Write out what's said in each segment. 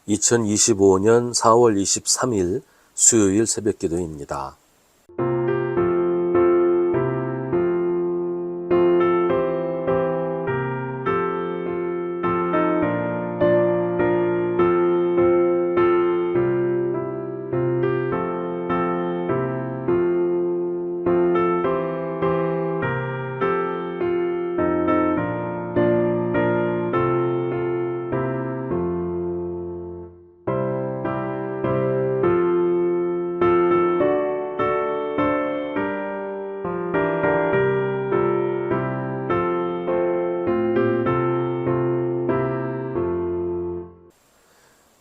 2025년 4월 23일 수요일 새벽기도입니다.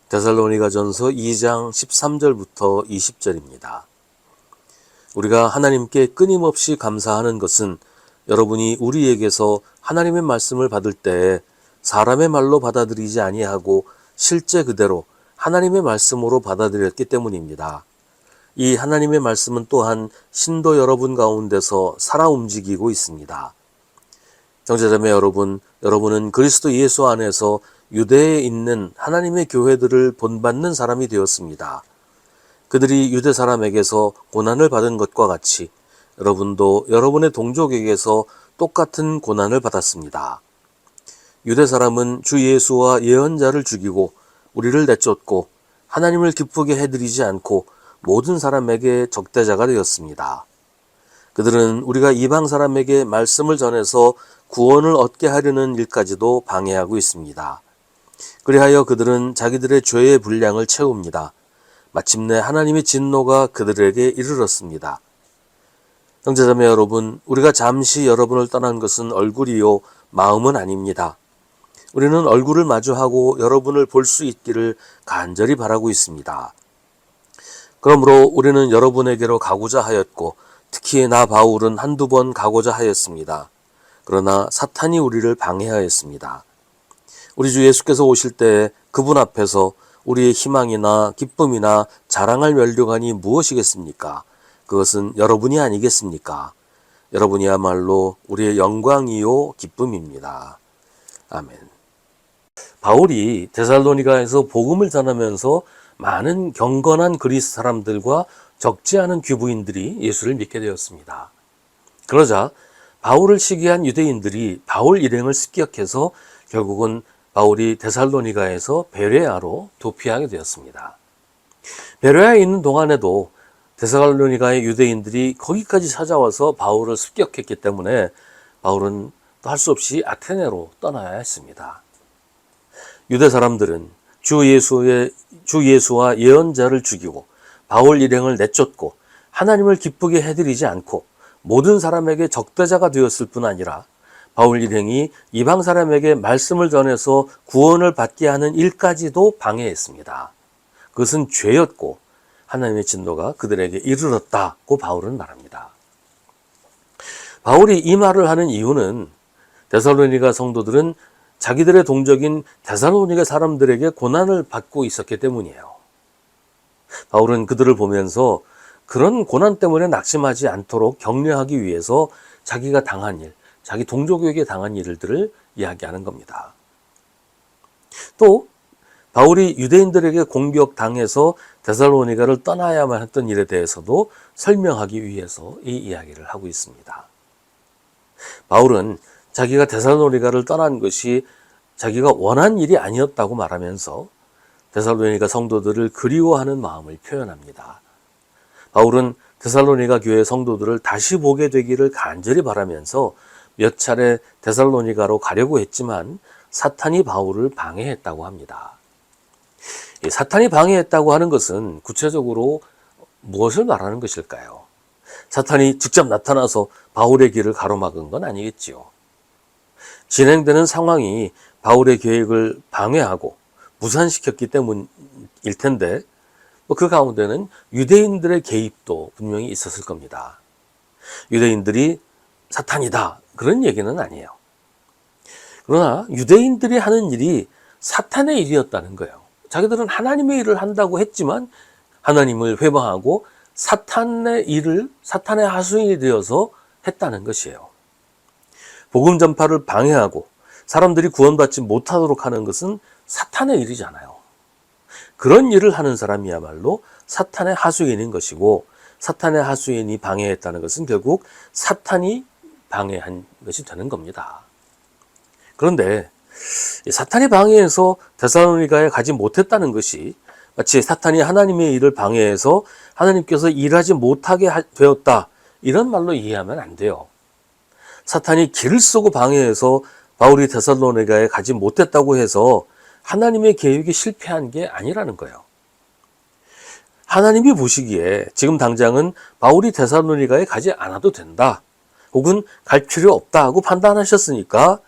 데살로니가전서 2장 13절부터 20절입니다. 우리가 하나님께 끊임없이 감사하는 것은 여러분이 우리에게서 하나님의 말씀을 받을 때에 사람의 말로 받아들이지 아니하고 실제 그대로 하나님의 말씀으로 받아들였기 때문입니다. 이 하나님의 말씀은 또한 신도 여러분 가운데서 살아 움직이고 있습니다. 형제자매 여러분, 여러분은 그리스도 예수 안에서 유대에 있는 하나님의 교회들을 본받는 사람이 되었습니다. 그들이 유대 사람에게서 고난을 받은 것과 같이 여러분도 여러분의 동족에게서 똑같은 고난을 받았습니다. 유대 사람은 주 예수와 예언자를 죽이고 우리를 내쫓고 하나님을 기쁘게 해드리지 않고 모든 사람에게 적대자가 되었습니다. 그들은 우리가 이방 사람에게 말씀을 전해서 구원을 얻게 하려는 일까지도 방해하고 있습니다. 그리하여 그들은 자기들의 죄의 분량을 채웁니다. 마침내 하나님의 진노가 그들에게 이르렀습니다. 형제자매 여러분, 우리가 잠시 여러분을 떠난 것은 얼굴이요 마음은 아닙니다. 우리는 얼굴을 마주하고 여러분을 볼 수 있기를 간절히 바라고 있습니다. 그러므로 우리는 여러분에게로 가고자 하였고 특히 나 바울은 한두 번 가고자 하였습니다. 그러나 사탄이 우리를 방해하였습니다. 우리 주 예수께서 오실 때 그분 앞에서 우리의 희망이나 기쁨이나 자랑할 면류관이 무엇이겠습니까? 그것은 여러분이 아니겠습니까? 여러분이야말로 우리의 영광이요 기쁨입니다. 아멘. 바울이 데살로니가에서 복음을 전하면서 많은 경건한 그리스 사람들과 적지 않은 귀부인들이 예수를 믿게 되었습니다. 그러자 바울을 시기한 유대인들이 바울 일행을 습격해서 결국은 바울이 데살로니가에서 베레아로 도피하게 되었습니다. 베레아에 있는 동안에도 데살로니가의 유대인들이 거기까지 찾아와서 바울을 습격했기 때문에 바울은 또 할 수 없이 아테네로 떠나야 했습니다. 유대 사람들은 주 예수와 예언자를 죽이고 바울 일행을 내쫓고 하나님을 기쁘게 해드리지 않고 모든 사람에게 적대자가 되었을 뿐 아니라 바울 일행이 이방 사람에게 말씀을 전해서 구원을 받게 하는 일까지도 방해했습니다. 그것은 죄였고 하나님의 진노가 그들에게 이르렀다고 바울은 말합니다. 바울이 이 말을 하는 이유는 데살로니가 성도들은 자기들의 동족인 데살로니가 사람들에게 고난을 받고 있었기 때문이에요. 바울은 그들을 보면서 그런 고난 때문에 낙심하지 않도록 격려하기 위해서 자기가 당한 일, 자기 동족에게 당한 일들을 이야기하는 겁니다. 또 바울이 유대인들에게 공격당해서 데살로니가를 떠나야만 했던 일에 대해서도 설명하기 위해서 이 이야기를 하고 있습니다. 바울은 자기가 데살로니가를 떠난 것이 자기가 원한 일이 아니었다고 말하면서 데살로니가 성도들을 그리워하는 마음을 표현합니다. 바울은 데살로니가 교회 성도들을 다시 보게 되기를 간절히 바라면서 몇 차례 데살로니가로 가려고 했지만 사탄이 바울을 방해했다고 합니다. 사탄이 방해했다고 하는 것은 구체적으로 무엇을 말하는 것일까요? 사탄이 직접 나타나서 바울의 길을 가로막은 건 아니겠지요. 진행되는 상황이 바울의 계획을 방해하고 무산시켰기 때문일 텐데 그 가운데는 유대인들의 개입도 분명히 있었을 겁니다. 유대인들이 사탄이다 그런 얘기는 아니에요. 그러나 유대인들이 하는 일이 사탄의 일이었다는 거예요. 자기들은 하나님의 일을 한다고 했지만 하나님을 회방하고 사탄의 일을 사탄의 하수인이 되어서 했다는 것이에요. 복음 전파를 방해하고 사람들이 구원받지 못하도록 하는 것은 사탄의 일이잖아요. 그런 일을 하는 사람이야말로 사탄의 하수인인 것이고, 사탄의 하수인이 방해했다는 것은 결국 사탄이 방해한 것이 되는 겁니다. 그런데 사탄이 방해해서 데살로니가에 가지 못했다는 것이 마치 사탄이 하나님의 일을 방해해서 하나님께서 일하지 못하게 되었다, 이런 말로 이해하면 안 돼요. 사탄이 길을 쓰고 방해해서 바울이 데살로니가에 가지 못했다고 해서 하나님의 계획이 실패한 게 아니라는 거예요. 하나님이 보시기에 지금 당장은 바울이 데살로니가에 가지 않아도 된다, 혹은 갈 필요 없다 하고 판단하셨으니까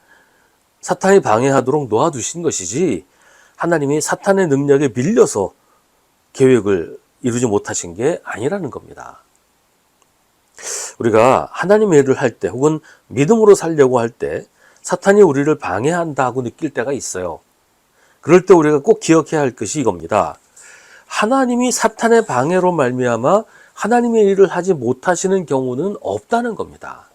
사탄이 방해하도록 놓아두신 것이지, 하나님이 사탄의 능력에 밀려서 계획을 이루지 못하신 게 아니라는 겁니다. 우리가 하나님의 일을 할 때, 혹은 믿음으로 살려고 할 때 사탄이 우리를 방해한다고 느낄 때가 있어요. 그럴 때 우리가 꼭 기억해야 할 것이 이겁니다. 하나님이 사탄의 방해로 말미암아 하나님의 일을 하지 못하시는 경우는 없다는 겁니다.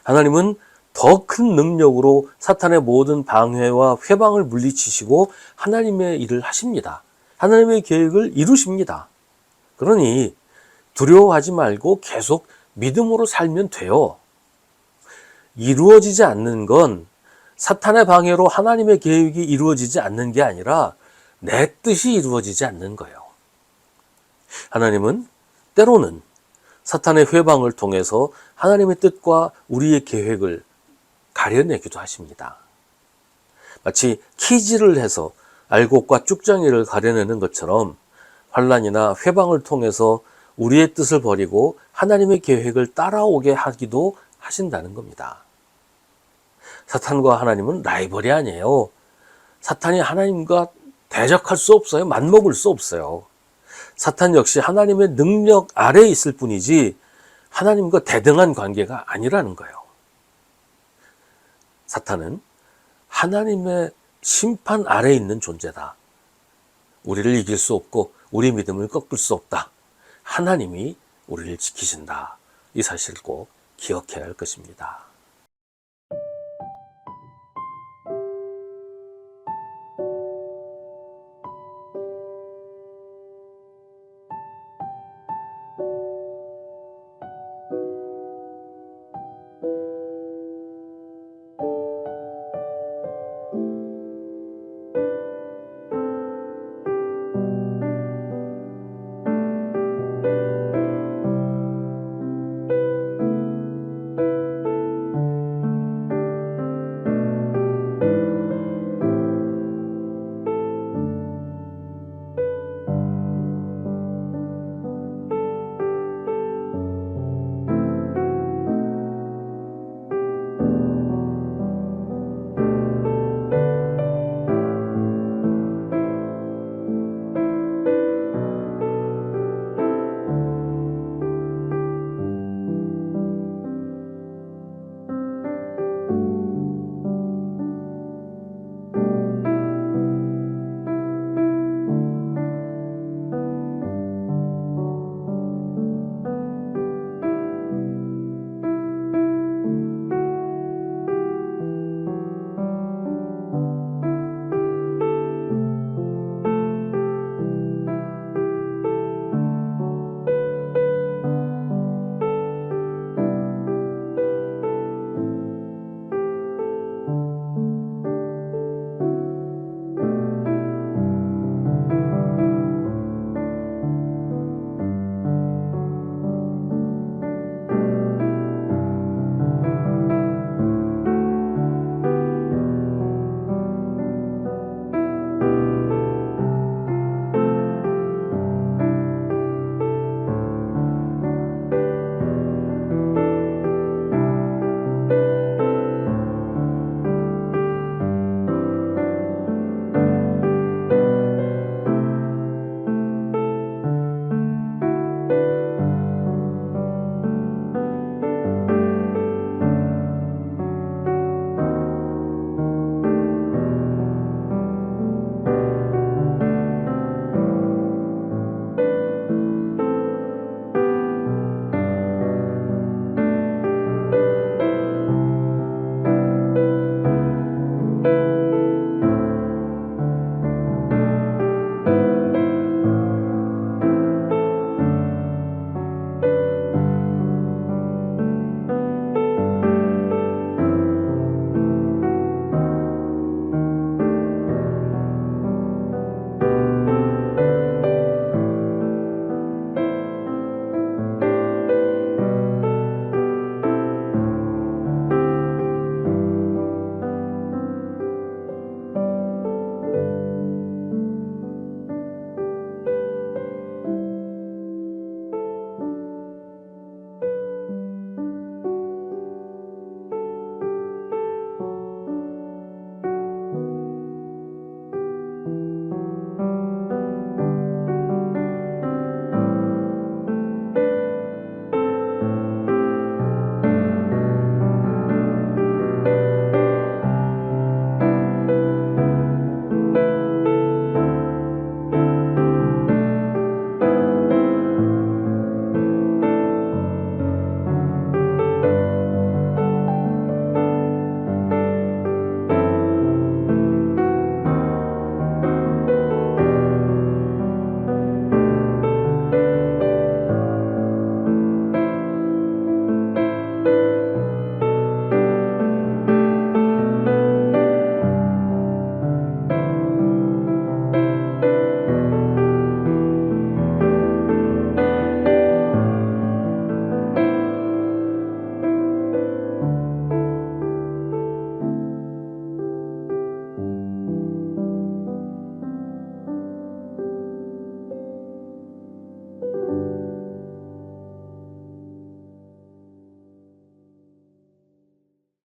하나님은 더 큰 능력으로 사탄의 모든 방해와 회방을 물리치시고 하나님의 일을 하십니다. 하나님의 계획을 이루십니다. 그러니 두려워하지 말고 계속 믿음으로 살면 돼요. 이루어지지 않는 건 사탄의 방해로 하나님의 계획이 이루어지지 않는 게 아니라 내 뜻이 이루어지지 않는 거예요. 하나님은 때로는 사탄의 회방을 통해서 하나님의 뜻과 우리의 계획을 가려내기도 하십니다. 마치 키질을 해서 알곡과 쭉정이를 가려내는 것처럼 환난이나 회방을 통해서 우리의 뜻을 버리고 하나님의 계획을 따라오게 하기도 하신다는 겁니다. 사탄과 하나님은 라이벌이 아니에요. 사탄이 하나님과 대적할 수 없어요. 맞먹을 수 없어요. 사탄 역시 하나님의 능력 아래에 있을 뿐이지 하나님과 대등한 관계가 아니라는 거예요. 사탄은 하나님의 심판 아래에 있는 존재다. 우리를 이길 수 없고 우리 믿음을 꺾을 수 없다. 하나님이 우리를 지키신다. 이 사실을 꼭 기억해야 할 것입니다.